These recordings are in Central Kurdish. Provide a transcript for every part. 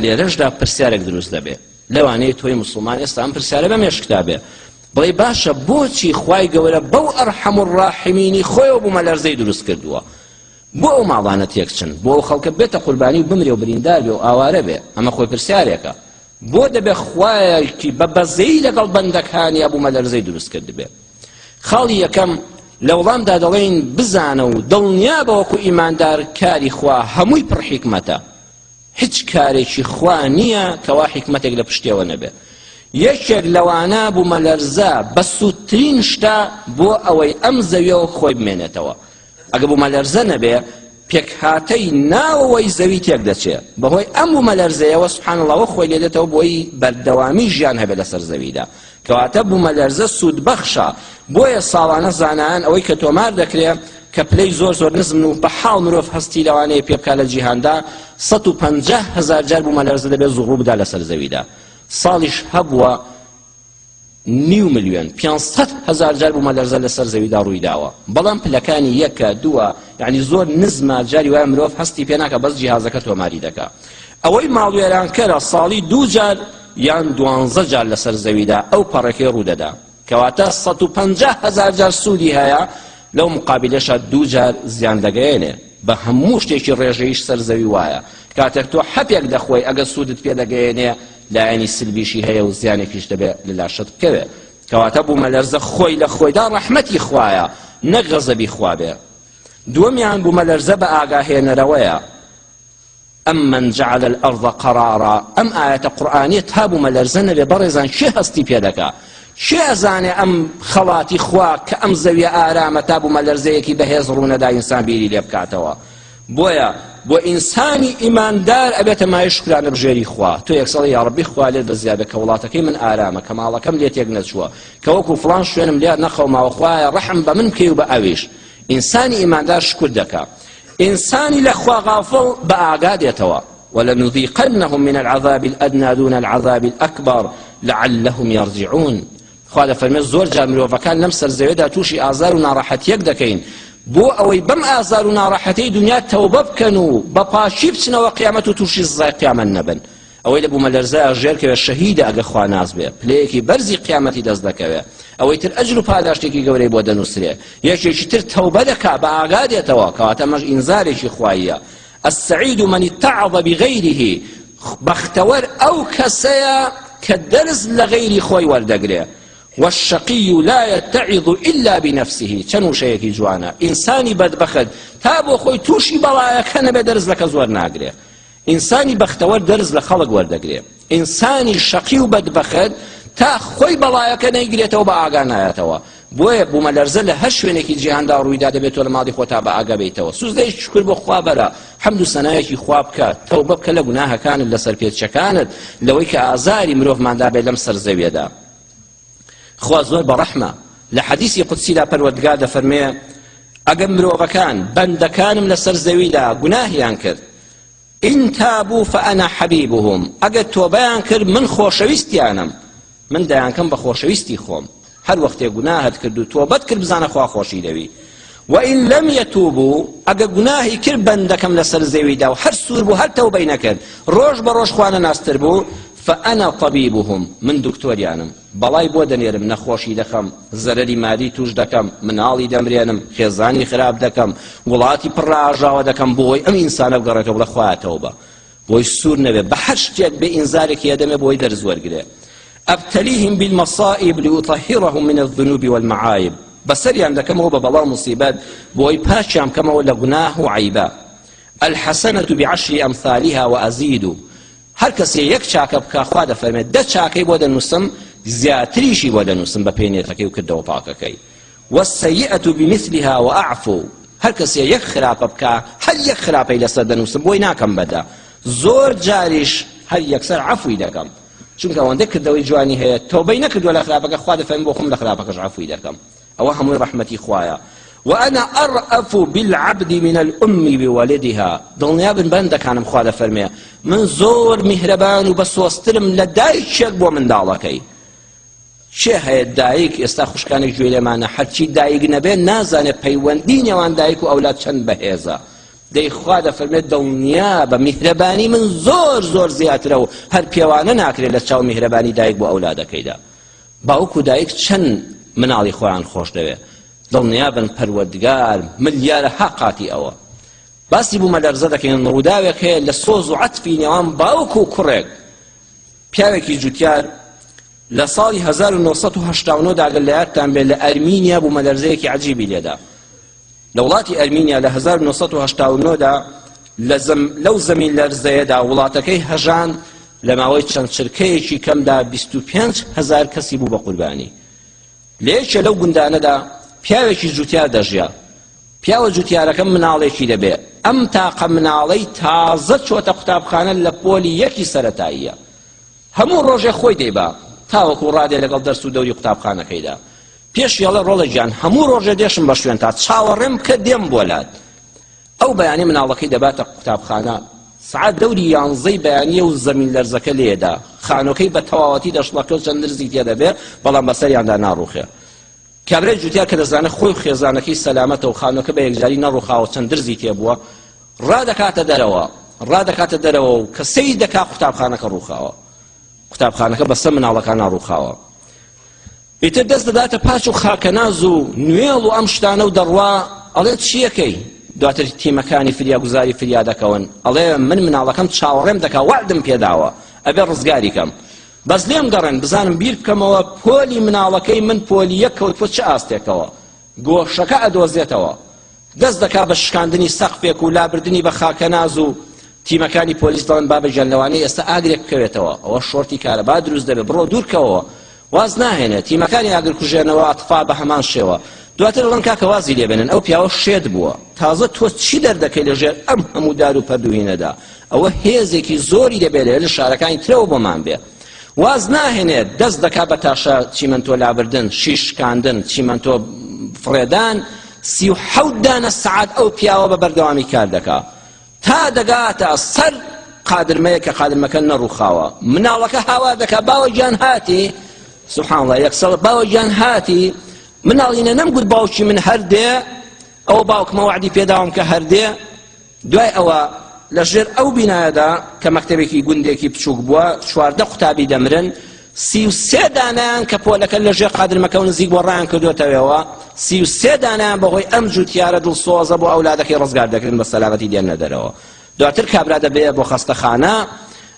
لێرەشدا پرسیارێک دروست دەبێ لەوانەیە تۆی مسلمان ئێستا ئەم پرسیارە بە مێشکتا بێ بڵێ باشە بۆچی خوای گەورە بەو ئەرحەم الراحیمینی خۆیەوە بوو مەلەرزەی دروست کردووە بۆ ئەو ماڵانە تێکچن بۆ ئەو خەڵکە بێتە قوربانی و بمرێ و بریندار بێ و ئاوارە بێ ئەمە خۆی پرسیارێکە بۆ دەبێ خوایەکی بە بەزەی لەگەڵ بەندەکانی بوو مەلەرزەی دروست کرد بێ خاڵی یەکەم لە وەڵامدا دەڵێن بزانە و دڵنیا بە وەکو ئیماندار کاری خوا هەمووی پڕ حیکمەتە هیچ کارێکی خوا نییە کەوا حیکمەتێک لە پشتیەوە نەبێ یەکێک لەوانە بوو مەلەرزە بە سووترین شتە بۆ ئەوەی ئەم زەویەوە خۆی بمێنێتەوە ئەگە بوو مەلەرزە نەبێ پێکهاتەی ناوەوەی زەوی تێک دەچێت بەهۆی ئەم بوو مەلەرزەیەوە سوبحان الله خۆی لێ دێتەوە بۆی بەردەوامی ژیان هەبێت لەسەر زەویدا کەواتە بوو مەلەرزە سوودبەخشە بۆیە ساڵانە زانایان ئەوەی کە تۆمار دەکرێت کە پلەی زۆر زۆر نزم و بە حاڵ مرۆڤ هەستی لەوانەیە پێ بکات لە جیهاندا 150,000 جار بوو مەلەرزە دەبێت زوغوو بدا لەسەر زەویدا ساڵیش هەبووە 500,000 جار بوو مەلەرزە لەسەر زەویدا ڕووی داوە بەڵام پلەکانی یەکە دووە یعنی زۆر نزمە جاری وایە مرۆڤ هەستی پێ ناکە بەس جیهازەکە تۆماری دەکات ئەوەی ماڵوێرانکەرە ساڵی 2 جار یان 12 جار لەسەر زەویدا ئەو پەڕێکەی ڕوودەدا کەواتە 150,000 جار سوودی هەیە لەو مقابلەشە 2 جار زیان دەگەیەنێ بە هەموو شتێکی ڕێژەیش سەر زەوی وایە کاتێک تۆ حەپێک دەخۆی ئەگە سوودت پێ دەگەیەنێ لایەنی سلبیشی هەیە و زیانێکیش دەبێت لەلاشت بکەوێت کەواتە بوو مەلەرزە خۆی لە خۆیدا ڕەحمەتی خوایە نەک غەزەبی خوا بێ دووەمیان بوو مەلەرزە بە ئاگاهێنەرەوەیە أمن جعل الأرض قرارا أم آية قرآنية تابو ملرزن ببرزان شي هستي بيدكا شي أزاني أم خلاتي خوا كأم زوية آرامة تابو ملرزيكي بهزرون دا إنسان بيري ليبكاتوا بويا بو إنساني إيمان دار أبيت ما يشكران بجيري خوا تو يكسل يا ربي خوا ليل بزيادة كولاتك من آرامة كما الله كم ليت يقنز شوا كوكو فلان شوين مليار نخو ما وخوايا رحم بمنكي وبأويش إنساني إيمان دار شكر دكا إنساني لخوا غافل بأعقاد يتوا ولنذيقنهم من العذاب الأدنى دون العذاب الأكبر لعلهم يرجعون خواده فرمي زور جاملو فكان نمسر زيدا توشي آزار وناراحت يقدكين بو أوي بم آزار وناراحتي دنيا توبة بكنوا بپاشي بچنا وقيامتو توشي الزاي قياما نبن أوي لبو ملرزا أجير كبه الشهيدة أغا خوا ناز بيه بليكي برزي قيامتي دزدكوه أوي تر أجلو پاداشتكي قوري بودا نسريه يكي تر توبة دكا بآغاد يتوا كواتمج إنزاريشي خواهية السعيد من اتعظ بغيره بختور أو كسيا كدرز لغير خوي وردقريه والشقي لا يتعظ إلا بنفسه چنو شيكي جوانا إنساني بدبخد تابو خوي توشي بلايا كان بدرز لك زور ناقريه إنساني بختور درز لخلق وردقريه إنساني شقي بدبخد تا خوي بلايا كان يقريته وبآغانايته بۆیە بوو مەلەرزە لە هەر شوێنێکی جیهاندا ڕوویدا دەبێتەوە لە ماڵی خۆتا بە ئاگا بێیتەوە سوزدەی شکر بۆ خوا بەرە حەمد و سەنایەکی خوا بکە تەوبە بکە لە گوناهەکانت لەسەر پێچەکانت لەوەی کە ئازاری مرۆڤماندا بێت لەم سەر زەویەدا خوا زۆر بەڕەحمە لە حەدیثی قودسیدا پەروەردگار دەفەرمێ ئەگەر مرۆڤەکان بەندەکانم لەسەر زەویدا گوناهیان کرد ئین تابوو فەئەنا حەبیبهم ئەگەر تۆبەیان کرد من خۆشەویستیانم من دەیانکەم بە خۆشەویستی خۆم هر وقت گناهت کرد و توبت کرد بزانه خوا خوشی دوی و این لم یتوبوا اگه گناهی کرد بندکم لسر زوی دا و هر سور بو هر توبه نکرد روش بروش خوانه ناستر بو فانا طبيبهم من دکتوریانم بلای بو دنیرم نخوشی دکم ضرری مادی توش دکم منالی دمرینم خزانی خراب دکم ولاتی پر راجاو دکم بوی ام انسان بگرت ولا خوا توبه بوی سور نبه بحشت به انذار کی ادم بوی در زور گره أبتليهم بالمصائب ليطهرهم من الذنوب والمعايب بسري عندك كما هو ببلا مصيبات بوي باشام كما هو لغناه وعيبا الحسنة بعشر أمثالها وأزيد هر كسي يك شاك بكا خواد فرمي ده شاكي بودا نسم زياتريشي بودا نسم ببينيتكي وكدو طاقكي والسيئة بمثلها وأعفو هر كسي يك خراب بكا هل يك خراب إلى سد نسم بوي ناكم بدا زور جاريش هل يكسر عفوي دكم چونکە ئەوەندە کردەوەی جوانی هەیە تۆبەی نەکردووە لە خراپەکە خوا دەفەرمێ بۆ خۆم لە خراپەکەش عەفوی دەکەم ئەوە هەمووی ڕەحمەتی خوایە وأنا أرأف بالعبد من الأم بولدها دڵنیا بن بەندەکانم خوا دەفەرمێ من زۆر میهرەبان و بەسۆزترم لە دایکێک بۆ منداڵەکەی چێ هەیە دایک ئێستا خوشکانێک گوێ لێمانە هەرچی دایک نەبێ نازانێ پەیوەندی نێوان دایک و ئەولاد چەند بەهێزە دەیخوا دەفەرمێت دڵنیا بە میهرەبانی من زۆر زۆر زیاترە و هەر پێوانە ناکرێت لە چاو میهرەبانی دایک بۆ ئەولادەکەیدا. باوک و دایک چەند مناڵی خۆیان خۆش دەوێت، دڵنیا بن پەروەردگار ملیارەها قاتی ئەوە. باسی بوومە لەرزە دەکەین ڕووداوێک هەیە لە سۆز و عەتفی نێوان باوک و کوڕێک. پیاوێکی جوتیار لە ساڵی 1989 داگەر لە یادتان بێت لە ئەرمینیا بوومە لەرزەیەکی عەجیبی لێدا. لە وڵاتی ئەرمینیا لە 1989 دا لەو زەمین لەرزەیەدا وڵاتەکەی هەژان لە ماوەی چەند چرکەیەکی کەمدا 25,000 کەسی بوو بە قوربانی. لە یەکێ لەو گوندانەدا پیاوێکی جوتیار دەژیا. پیاوە جوتیارەکە مناڵێکی دەبێت. ئەم تاقە مناڵەی تازە چۆتە قوتابخانە لە پۆلی یەکی سەرەتاییە. هەموو ڕۆژێ خۆی دەیبا تاوەکو ڕادێ لەگەڵ دەرس و دەوری قوتابخانەکەیدا. پێش یاڵە ڕۆڵە گیان هەموو ڕۆژێ دێشم بە شوێن تا چاوەڕێم کە دێم بۆلات. ئەو بەیانی مناڵەکەی دەباتە قوتابخانە سعات دەوری 11 بەیانیە و زەمین لەرزەکە لێدا. خانۆکەی بە تەواوەتی دەشڵەکە و چەند درزی تێدەبێت بەڵام بەسەریاندا ناڕوخێ. کابرای جوتیار کە دەزانێت خۆی خێزانەکەی سەلامەتە و خانۆکە بە یەکجاری نەڕووخاوە چەند درزی تێبووە ڕادەکاتە دەرەوە و کە سەی دەکا قوتابخانەکە ڕووخاوە. قوتابخانەکە بەسە مناڵەکان ناڕووخاوە. ئیتر دەست دەداتە پاچ و خاکەناز و نوێڵ و ئەم شتانە و دەڕوا ئەڵێت چیەکەی؟ دواتر تیمەکانی فریاگوزاری فریادەکەون ئەڵێ من مناڵەکەم چاوەڕێم دەکا وعدم پێداوە ئەبێ ڕزگاری کەم. بەس لێم گەڕێن بزانم بیر بکەمەوە پۆلی مناڵەکەی من پۆلی یەک کەوتوە چه ئاستێکەوە گۆشەکە ئەدۆزێتەوە. دەست دەکا بە شکاندنی سەقفێک و لابردنی بە خاکەناز و تیمەکانی پۆلیس دەڵێن بابەجان لەوانەیە ئێستا ئاگرێک بکەوێتەوە ئەوە شۆرتی کارەبا دروست دەبێت بڕۆ دوورکەوە واز ناهێنێت تیمەکانی ئاگرکوژێنەوە ئەتفا بە هەمان شێوە. دواتر دەڵێن کاکە وازی لێبێنن ئەو پیاوە شێت بووە تازە تۆ چی دەردەکەی لەژێر ئەم هەموو دار و پەردوهینەدا. ئەوە هێزێکی زۆری دەبێت لە شارەکانی ترەوە بۆمان بێ. واز ناهێنێت دەست دەکا بە تاشە چیمەنتۆ لابردن شیشکاندن چیمەنتۆ فڕێدان 37 دانە سعات ئەو پیاوە بە بەردەوامی کار دەکا تا دەگاتە سەر قادرمەیە کە قادرمەکە نەڕووخاوە. مناڵەکە هاوا دەکا باوە گیان هاتی سوبحان الله یەکسەڵ باوە گیان هاتی مناڵینە نەمگوت باوکی من هەردێ ئەو باوکمە وعدی پێداوم کە هەردێ. دوای ئەوە لەژێر ئەو بینایەدا کە مەکتەبێکی گوندێکی بچووک بووە 14 قوتابی دەمرن 33 دانیان کە پۆلەکە لەژێر قادرمەکە و نزیک بۆ ڕایان کردوێتەوەوە 33 دانیان بەهۆی ئەم جوتیارە دڵسۆزە بۆ ئەولادەکەی ڕزگار دەکردن بە سەلامەتی دێنە دەرەوە. دواتر کابرا دەبێت بۆ خەستەخانە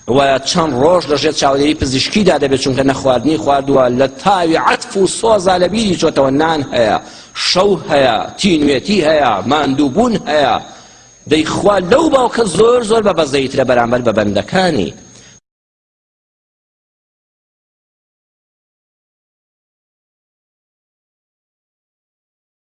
و چەند ڕۆژ لەژێر چاودێری پزیشکیدا دەبێت چونکە نەخواردنی خواردووە لە تاوی عەتف و سۆزا لە بیری چۆتەوە نان هەیە شەو هەیە تینوێتی هەیە ماندووبوون هەیە. دەیخوا لەو باوکە زۆر زۆر بە بەزەیترە بەرامبەر بە بەندەکانی.